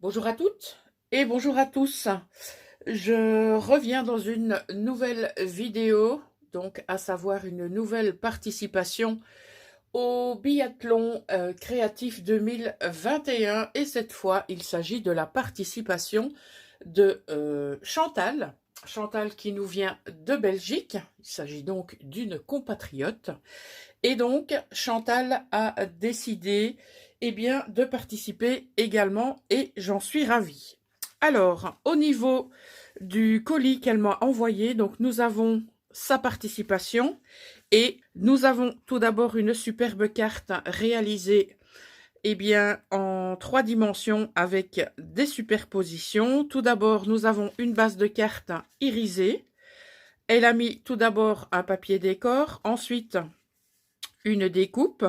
Bonjour à toutes et bonjour à tous. Je reviens dans une nouvelle vidéo, donc à savoir une nouvelle participation au biathlon créatif 2021 et cette fois il s'agit de la participation de Chantal. Chantal qui nous vient de Belgique, il s'agit donc d'une compatriote et donc Chantal a décidé de participer également et j'en suis ravie. Alors, au niveau du colis qu'elle m'a envoyé, donc nous avons sa participation et nous avons tout d'abord une superbe carte réalisée en 3 dimensions avec des superpositions. Tout d'abord, nous avons une base de carte irisée. Elle a mis tout d'abord un papier décor, ensuite une découpe.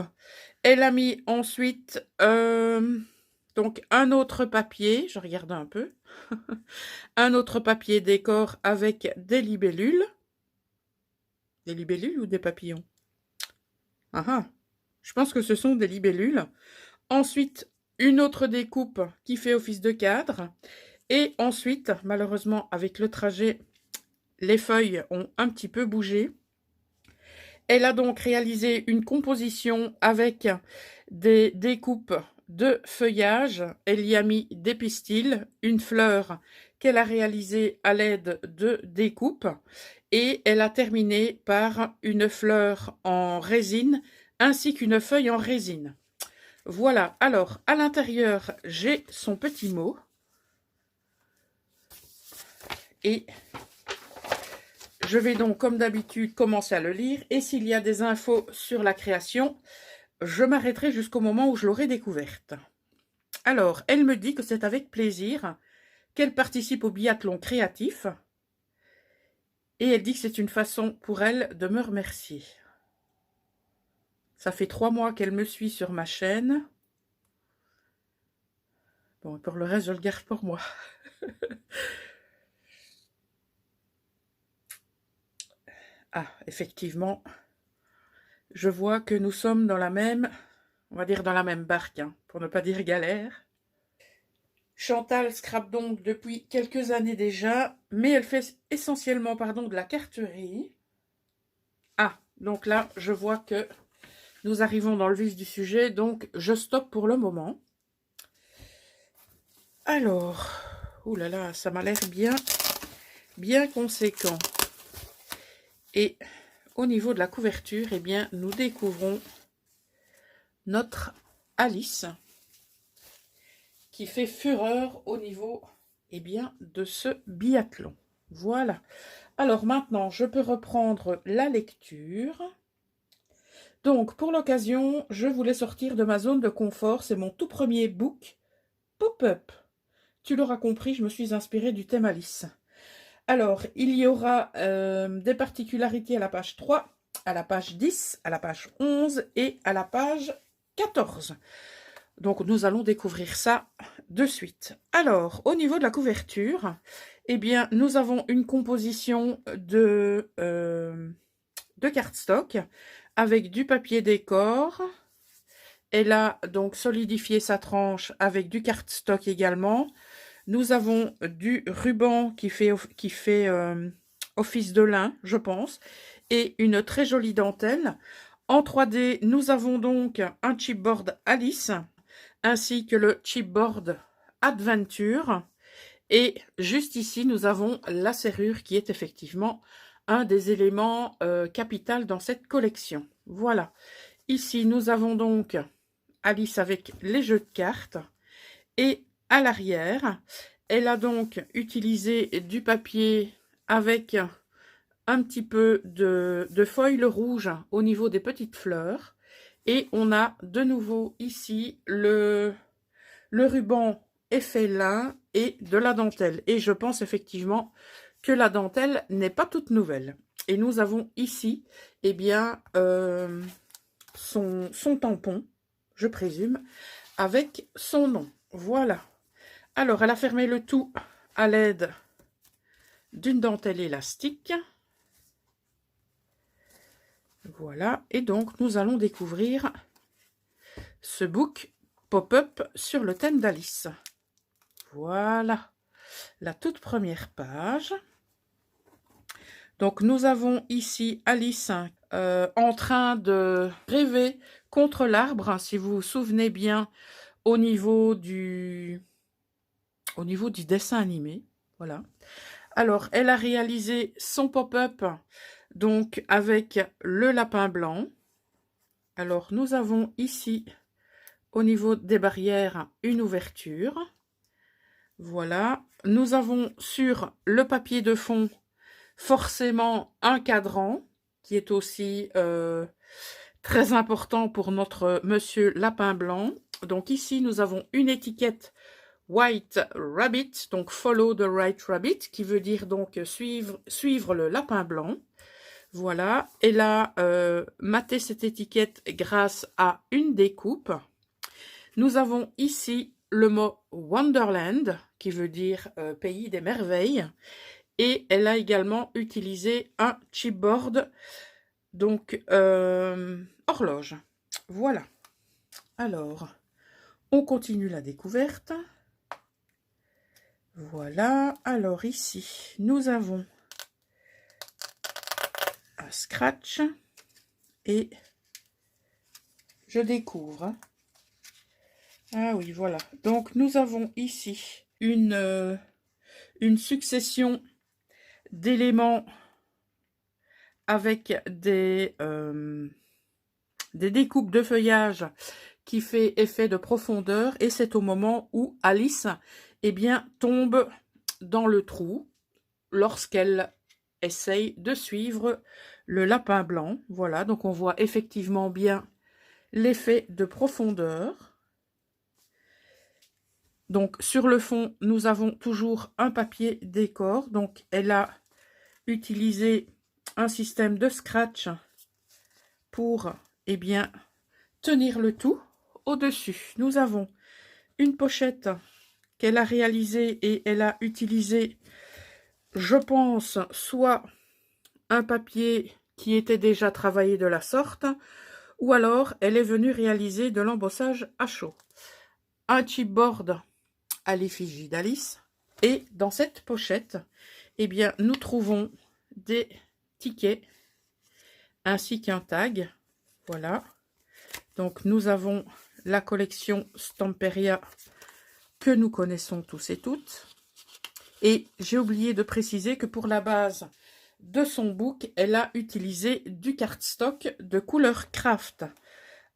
Elle a mis ensuite donc un autre papier, je regarde un peu, un autre papier décor avec des libellules. Des libellules ou des papillons? Ah ah, je pense que ce sont des libellules. Ensuite, une autre découpe qui fait office de cadre. Et ensuite, malheureusement, avec le trajet, les feuilles ont un petit peu bougé. Elle a donc réalisé une composition avec des découpes de feuillage. Elle y a mis des pistils, une fleur qu'elle a réalisée à l'aide de découpes et elle a terminé par une fleur en résine ainsi qu'une feuille en résine. Voilà, alors à l'intérieur, j'ai son petit mot et je vais donc comme d'habitude commencer à le lire et s'il y a des infos sur la création, je m'arrêterai jusqu'au moment où je l'aurai découverte. Alors, elle me dit que c'est avec plaisir qu'elle participe au biathlon créatif et elle dit que c'est une façon pour elle de me remercier. Ça fait 3 mois qu'elle me suit sur ma chaîne. Bon, pour le reste, je le garde pour moi. Ah, effectivement, je vois que nous sommes dans la même, on va dire dans la même barque, hein, pour ne pas dire galère. Chantal scrape donc depuis quelques années déjà, mais elle fait essentiellement de la carterie. Ah, donc là, je vois que nous arrivons dans le vif du sujet, donc je stoppe pour le moment. Alors, oulala, ça m'a l'air bien conséquent. Et au niveau de la couverture, nous découvrons notre Alice qui fait fureur au niveau de ce biathlon. Voilà. Alors maintenant, je peux reprendre la lecture. Donc, pour l'occasion, je voulais sortir de ma zone de confort. C'est mon tout premier book pop-up. Tu l'auras compris, je me suis inspirée du thème Alice. Alors, il y aura des particularités à la page 3, à la page 10, à la page 11 et à la page 14. Donc, nous allons découvrir ça de suite. Alors, au niveau de la couverture, nous avons une composition de cardstock avec du papier décor. Elle a donc solidifié sa tranche avec du cardstock également. Nous avons du ruban qui fait office de lin, je pense, et une très jolie dentelle. En 3D, nous avons donc un chipboard Alice, ainsi que le chipboard Adventure. Et juste ici, nous avons la serrure qui est effectivement un des éléments capital dans cette collection. Voilà. Ici, nous avons donc Alice avec les jeux de cartes. Et à l'arrière, elle a donc utilisé du papier avec un petit peu de foil rouge au niveau des petites fleurs. Et on a de nouveau ici le ruban effet lin et de la dentelle. Et je pense effectivement que la dentelle n'est pas toute nouvelle. Et nous avons ici, son tampon, je présume, avec son nom. Voilà. Alors, elle a fermé le tout à l'aide d'une dentelle élastique. Voilà. Et donc, nous allons découvrir ce book pop-up sur le thème d'Alice. Voilà, la toute première page. Donc nous avons ici Alice en train de rêver contre l'arbre, si vous vous souvenez bien, au niveau du dessin animé. Voilà. Alors, elle a réalisé son pop-up donc avec le lapin blanc. Alors, nous avons ici, au niveau des barrières, une ouverture. Voilà. Nous avons sur le papier de fond, forcément, un cadran, qui est aussi très important pour notre monsieur lapin blanc. Donc ici, nous avons une étiquette White Rabbit, donc Follow the White Rabbit, qui veut dire donc suivre le lapin blanc. Voilà, elle a maté cette étiquette grâce à une découpe. Nous avons ici le mot Wonderland, qui veut dire pays des merveilles. Et elle a également utilisé un chipboard, donc horloge. Voilà. Alors, on continue la découverte. Voilà. Alors ici, nous avons un scratch et je découvre. Ah oui, voilà. Donc, nous avons ici une succession d'éléments avec des découpes de feuillage qui fait effet de profondeur. Et c'est au moment où Alice, eh bien, tombe dans le trou lorsqu'elle essaye de suivre le lapin blanc. Voilà, donc on voit effectivement bien l'effet de profondeur. Donc sur le fond, nous avons toujours un papier décor. Donc elle a utilisé un système de scratch pour, eh bien, tenir le tout au-dessus. Nous avons une pochette qu'elle a réalisée et elle a utilisé, je pense, soit un papier qui était déjà travaillé de la sorte, ou alors elle est venue réaliser de l'embossage à chaud. Un chipboard à l'effigie d'Alice. Et dans cette pochette, eh bien, nous trouvons des tickets ainsi qu'un tag. Voilà. Donc, nous avons la collection Stamperia que nous connaissons tous et toutes. Et j'ai oublié de préciser que pour la base de son book, elle a utilisé du cardstock de couleur craft.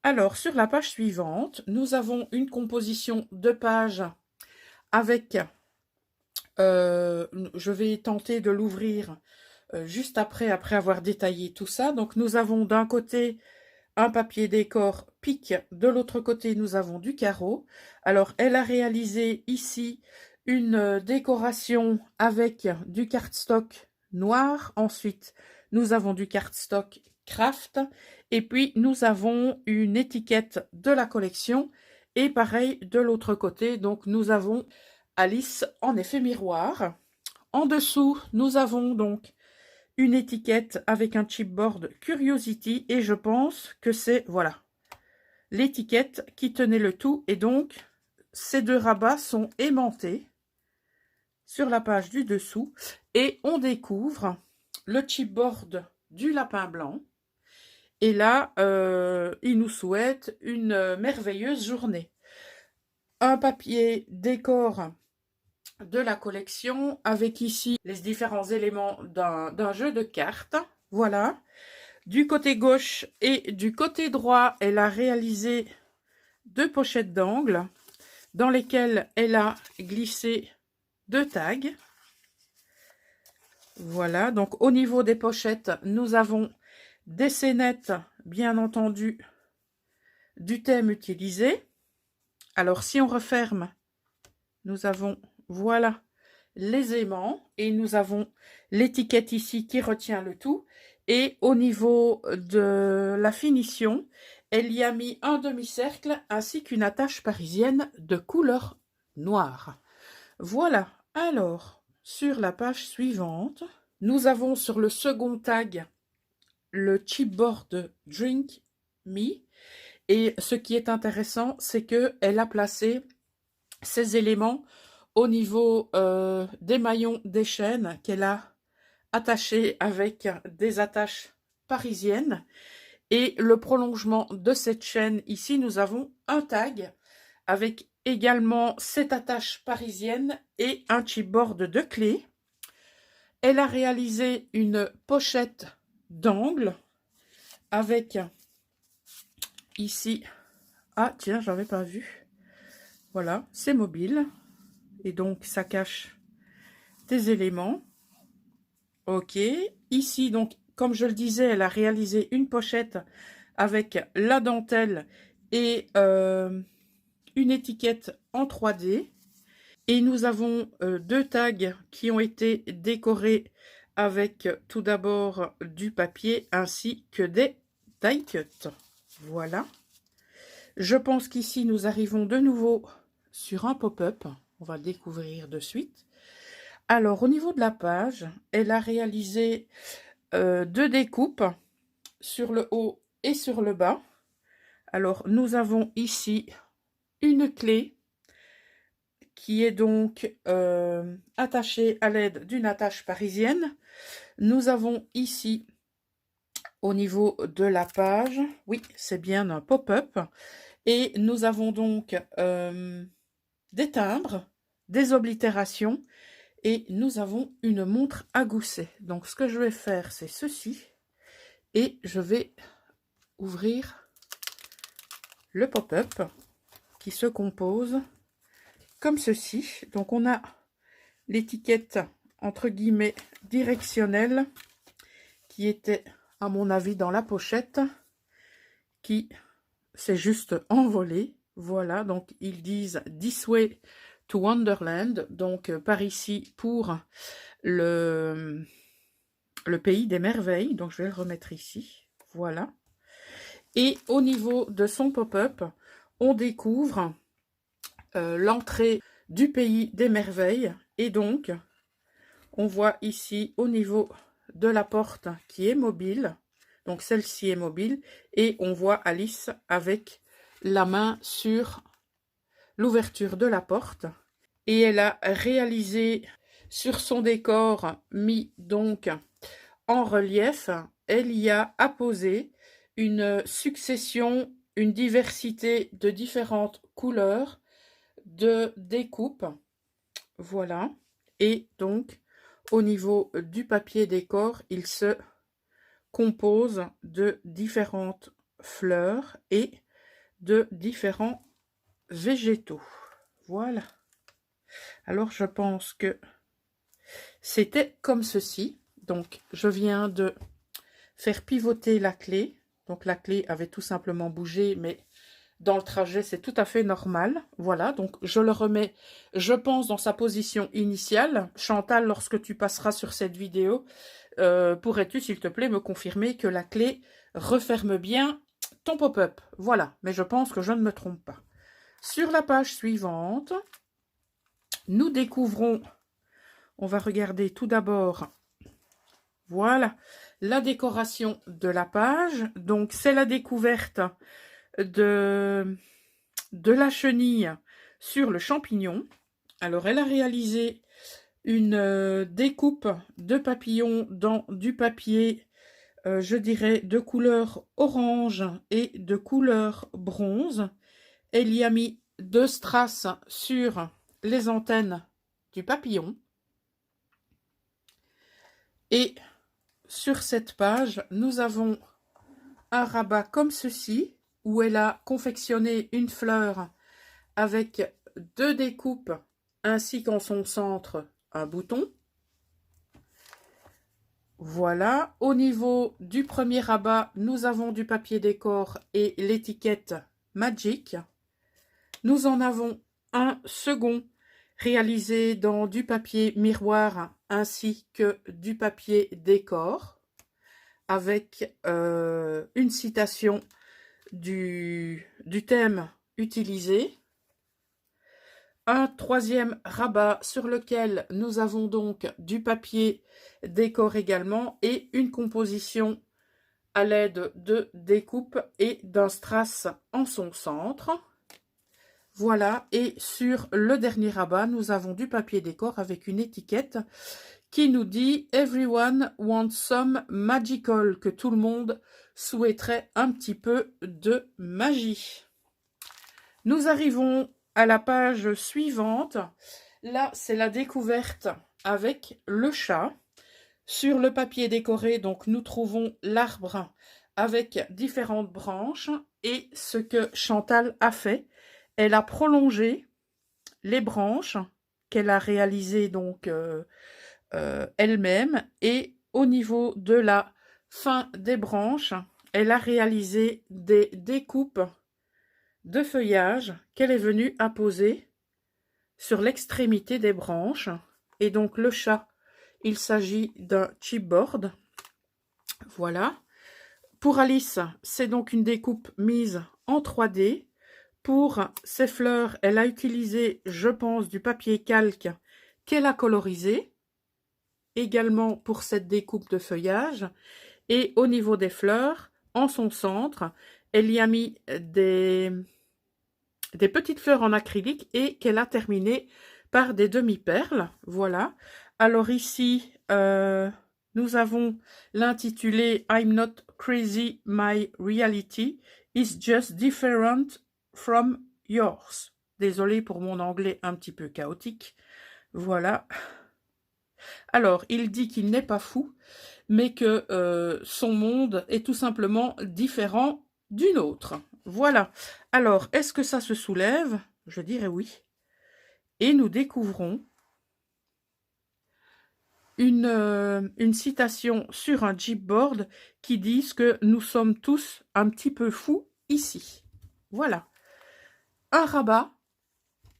Alors, sur la page suivante, nous avons une composition de pages avec, je vais tenter de l'ouvrir juste après avoir détaillé tout ça. Donc, nous avons d'un côté un papier décor pique, de l'autre côté, nous avons du carreau. Alors, elle a réalisé ici une décoration avec du cardstock noir. Ensuite, nous avons du cardstock craft. Et puis, nous avons une étiquette de la collection. Et pareil, de l'autre côté, donc nous avons Alice en effet miroir. En dessous, nous avons donc une étiquette avec un chipboard Curiosity. Et je pense que c'est, voilà, l'étiquette qui tenait le tout. Et donc, ces deux rabats sont aimantés sur la page du dessous. Et on découvre le chipboard du lapin blanc. Et là, il nous souhaite une merveilleuse journée. Un papier décor de la collection avec ici les différents éléments d'un jeu de cartes. Voilà. Du côté gauche et du côté droit, elle a réalisé deux pochettes d'angle dans lesquelles elle a glissé deux tags. Voilà. Donc au niveau des pochettes, nous avons des scénettes, bien entendu, du thème utilisé. Alors, si on referme, nous avons, voilà, les aimants. Et nous avons l'étiquette ici qui retient le tout. Et au niveau de la finition, elle y a mis un demi-cercle ainsi qu'une attache parisienne de couleur noire. Voilà. Alors, sur la page suivante, nous avons sur le second tag le chipboard Drink Me. Et ce qui est intéressant, c'est qu'elle a placé ces éléments au niveau des maillons des chaînes qu'elle a attachés avec des attaches parisiennes. Et le prolongement de cette chaîne, ici, nous avons un tag avec également cette attache parisienne et un chipboard de clés. Elle a réalisé une pochette d'angle avec ici, ah tiens, j'avais pas vu, voilà, c'est mobile et donc ça cache des éléments. Ok, ici donc comme je le disais, elle a réalisé une pochette avec la dentelle et une étiquette en 3D. Et nous avons deux tags qui ont été décorés avec tout d'abord du papier ainsi que des die cuts. Voilà. Je pense qu'ici nous arrivons de nouveau sur un pop-up. On va le découvrir de suite. Alors au niveau de la page, elle a réalisé deux découpes sur le haut et sur le bas. Alors nous avons ici une clé qui est donc attachée à l'aide d'une attache parisienne. Nous avons ici, au niveau de la page, oui, c'est bien un pop-up. Et nous avons donc des timbres, des oblitérations, et nous avons une montre à gousset. Donc ce que je vais faire, c'est ceci. Et je vais ouvrir le pop-up qui se compose comme ceci. Donc on a l'étiquette entre guillemets directionnelle qui était à mon avis dans la pochette, qui s'est juste envolée. Voilà, donc ils disent This way to Wonderland, donc par ici pour le pays des merveilles. Donc je vais le remettre ici, voilà. Et au niveau de son pop-up, on découvre l'entrée du pays des merveilles. Et donc, on voit ici au niveau de la porte qui est mobile. Donc celle-ci est mobile. Et on voit Alice avec la main sur l'ouverture de la porte. Et elle a réalisé sur son décor, mis donc en relief, elle y a apposé une succession, une diversité de différentes couleurs de découpe. Voilà. Et donc, au niveau du papier décor, il se compose de différentes fleurs et de différents végétaux. Voilà. Alors, je pense que c'était comme ceci. Donc, je viens de faire pivoter la clé. Donc, la clé avait tout simplement bougé, mais dans le trajet, c'est tout à fait normal. Voilà, donc je le remets, je pense, dans sa position initiale. Chantal, lorsque tu passeras sur cette vidéo, pourrais-tu, s'il te plaît, me confirmer que la clé referme bien ton pop-up? Voilà, mais je pense que je ne me trompe pas. Sur la page suivante, nous découvrons, on va regarder tout d'abord, voilà, la décoration de la page. Donc, c'est la découverte de la chenille sur le champignon. Alors, elle a réalisé une découpe de papillons dans du papier, je dirais, de couleur orange et de couleur bronze. Elle y a mis deux strass sur les antennes du papillon. Et sur cette page, nous avons un rabat comme ceci, où elle a confectionné une fleur avec deux découpes, ainsi qu'en son centre, un bouton. Voilà. Au niveau du premier rabat, nous avons du papier décor et l'étiquette Magic. Nous en avons un second réalisé dans du papier miroir ainsi que du papier décor, avec une citation du thème utilisé. Un troisième rabat sur lequel nous avons donc du papier décor également et une composition à l'aide de découpe et d'un strass en son centre. Voilà, et sur le dernier rabat, nous avons du papier décor avec une étiquette qui nous dit « Everyone wants some magical », que tout le monde souhaiterait un petit peu de magie. Nous arrivons à la page suivante. Là, c'est la découverte avec le chat. Sur le papier décoré, donc, nous trouvons l'arbre avec différentes branches. Et ce que Chantal a fait, elle a prolongé les branches qu'elle a réalisées donc elle-même. Et au niveau de la fin des branches, elle a réalisé des découpes de feuillage qu'elle est venue apposer sur l'extrémité des branches. Et donc le chat, il s'agit d'un chipboard. Voilà. Pour Alice, c'est donc une découpe mise en 3D. Pour ses fleurs, elle a utilisé, je pense, du papier calque qu'elle a colorisé. Également pour cette découpe de feuillage. Et au niveau des fleurs, en son centre, elle y a mis des petites fleurs en acrylique et qu'elle a terminé par des demi-perles. Voilà. Alors ici, nous avons l'intitulé « I'm not crazy, my reality is just different from yours ». Désolée pour mon anglais un petit peu chaotique. Voilà. Alors, il dit qu'il n'est pas fou, mais que son monde est tout simplement différent du nôtre. Voilà. Alors, est-ce que ça se soulève? Je dirais oui. Et nous découvrons une citation sur un chipboard qui dit que nous sommes tous un petit peu fous ici. Voilà. Un rabat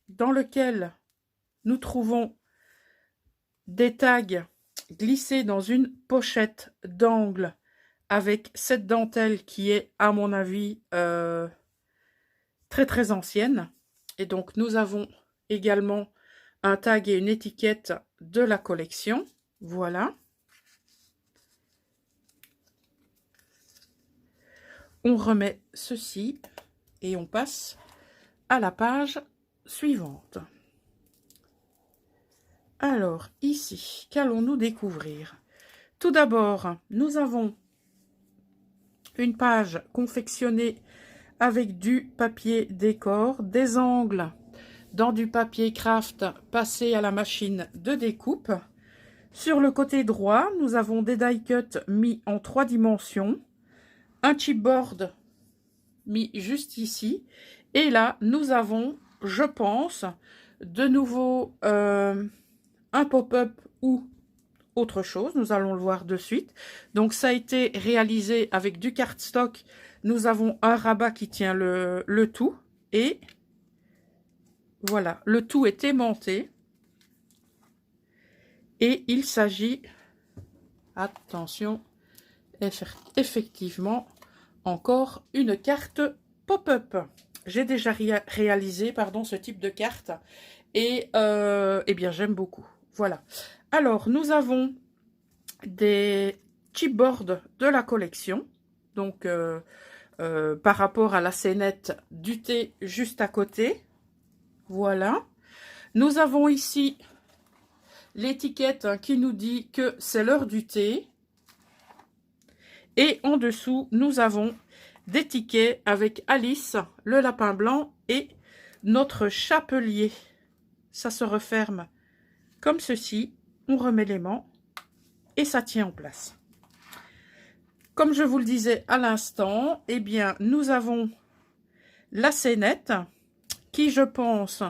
dans lequel nous trouvons des tags glissés dans une pochette d'angle avec cette dentelle qui est, à mon avis, très très ancienne. Et donc, nous avons également un tag et une étiquette de la collection. Voilà. On remet ceci et on passe à la page suivante. Alors, ici, qu'allons-nous découvrir? Tout d'abord, nous avons une page confectionnée avec du papier décor, des angles dans du papier craft passé à la machine de découpe. Sur le côté droit, nous avons des die cuts mis en 3 dimensions, un chipboard mis juste ici, et là, nous avons, je pense, de nouveau un pop-up ou autre chose. Nous allons le voir de suite. Donc, ça a été réalisé avec du cardstock. Nous avons un rabat qui tient le tout, et voilà, le tout est aimanté. Et il s'agit, attention, effectivement, encore une carte pop-up. J'ai déjà réalisé ce type de carte et eh bien j'aime beaucoup. Voilà. Alors, nous avons des chipboards de la collection. Donc, par rapport à la scénette du thé juste à côté. Voilà. Nous avons ici l'étiquette qui nous dit que c'est l'heure du thé. Et en dessous, nous avons des tickets avec Alice, le lapin blanc et notre chapelier. Ça se referme comme ceci. On remet l'aimant et ça tient en place. Comme je vous le disais à l'instant, eh bien, nous avons la scénette qui, je pense,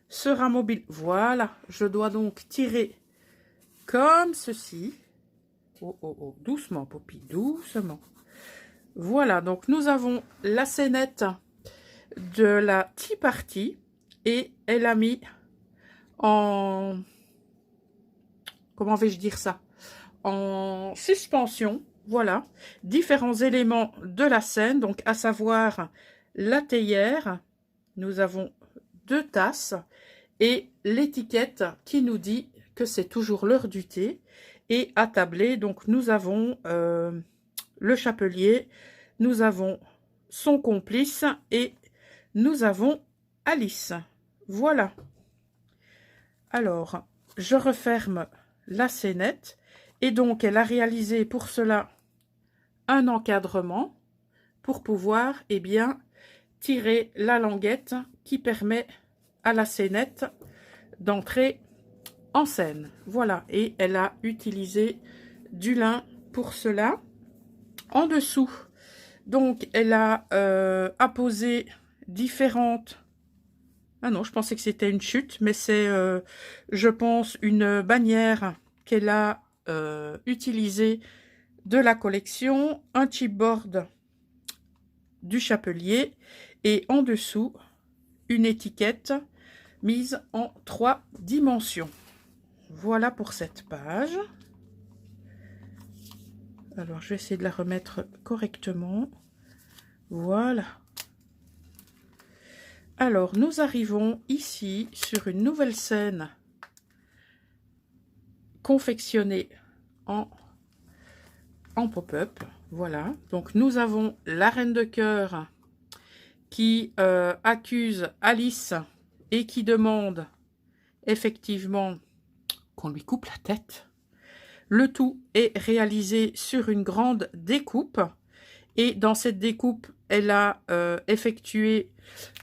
sera mobile. Voilà, je dois donc tirer comme ceci. Oh, oh, oh, doucement, Poppy, doucement. Voilà, donc nous avons la scénette de la Tea Party et elle a mis en... Comment vais-je dire ça? En suspension, voilà, différents éléments de la scène, donc à savoir la théière, nous avons 2 tasses et l'étiquette qui nous dit que c'est toujours l'heure du thé. Et attablé, donc nous avons le chapelier, nous avons son complice et nous avons Alice. Voilà. Alors, je referme la scénette. Et donc, elle a réalisé pour cela un encadrement pour pouvoir, eh bien, tirer la languette qui permet à la scénette d'entrer en scène. Voilà, et elle a utilisé du lin pour cela. En dessous, donc, elle a apposé différentes... Ah non, je pensais que c'était une chute, mais c'est, je pense, une bannière qu'elle a utilisée de la collection, un chipboard du Chapelier et en dessous, une étiquette mise en 3 dimensions. Voilà pour cette page. Alors, je vais essayer de la remettre correctement. Voilà. Alors, nous arrivons ici sur une nouvelle scène confectionnée en pop-up. Voilà. Donc, nous avons la Reine de Cœur qui accuse Alice et qui demande effectivement qu'on lui coupe la tête. Le tout est réalisé sur une grande découpe. Et dans cette découpe, elle a effectué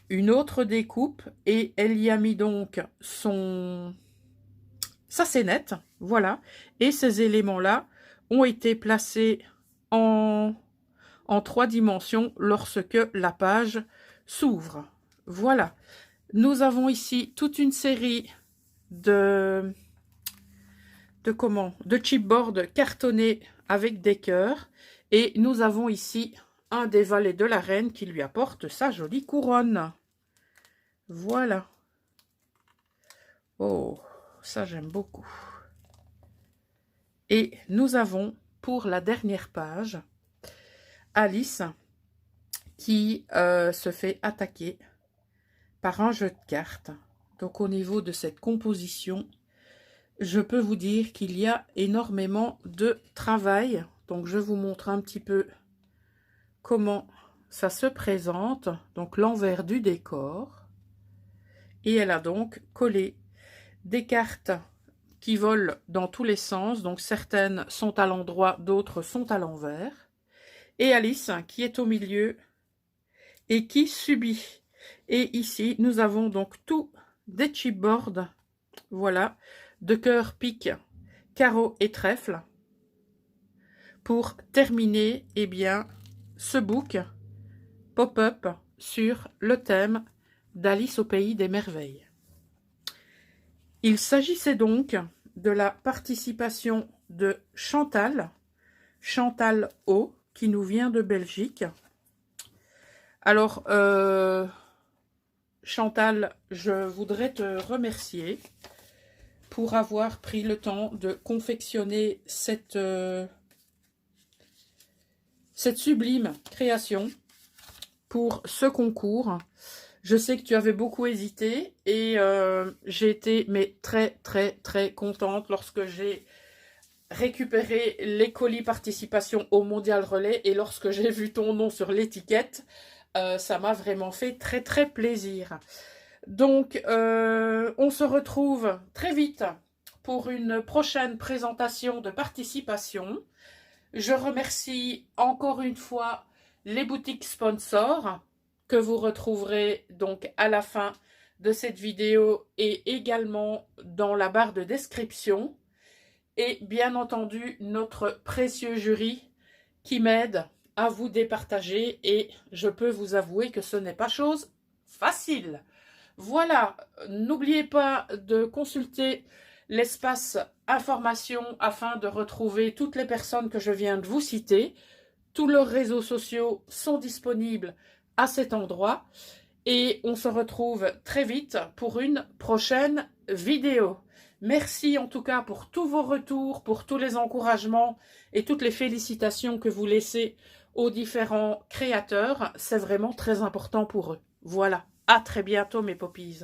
une autre découpe et elle y a mis donc sa scénette, voilà. Et ces éléments-là ont été placés en 3 dimensions lorsque la page s'ouvre. Voilà. Nous avons ici toute une série de chipboard cartonné avec des cœurs. Et nous avons ici un des valets de la reine qui lui apporte sa jolie couronne. Voilà. Oh, ça j'aime beaucoup. Et nous avons pour la dernière page, Alice qui se fait attaquer par un jeu de cartes. Donc au niveau de cette composition, je peux vous dire qu'il y a énormément de travail. Donc je vous montre un petit peu comment ça se présente. Donc l'envers du décor. Et elle a donc collé des cartes qui volent dans tous les sens. Donc certaines sont à l'endroit, d'autres sont à l'envers. Et Alice qui est au milieu et qui subit. Et ici, nous avons donc tout des chipboards. Voilà, de cœur, pique, carreau et trèfle. Pour terminer, eh bien, ce book pop-up sur le thème d'Alice au pays des merveilles. Il s'agissait donc de la participation de Chantal O, qui nous vient de Belgique. Alors, Chantal, je voudrais te remercier pour avoir pris le temps de confectionner cette sublime création pour ce concours. Je sais que tu avais beaucoup hésité et j'ai été très contente lorsque j'ai récupéré les colis participation au Mondial Relais et lorsque j'ai vu ton nom sur l'étiquette, ça m'a vraiment fait très plaisir. Donc, on se retrouve très vite pour une prochaine présentation de participation. Je remercie encore une fois les boutiques sponsors que vous retrouverez donc à la fin de cette vidéo et également dans la barre de description. Et bien entendu, notre précieux jury qui m'aide à vous départager et je peux vous avouer que ce n'est pas chose facile. Voilà, n'oubliez pas de consulter l'espace information afin de retrouver toutes les personnes que je viens de vous citer. Tous leurs réseaux sociaux sont disponibles à cet endroit et on se retrouve très vite pour une prochaine vidéo. Merci en tout cas pour tous vos retours, pour tous les encouragements et toutes les félicitations que vous laissez aux différents créateurs. C'est vraiment très important pour eux. Voilà, à très bientôt mes poppies.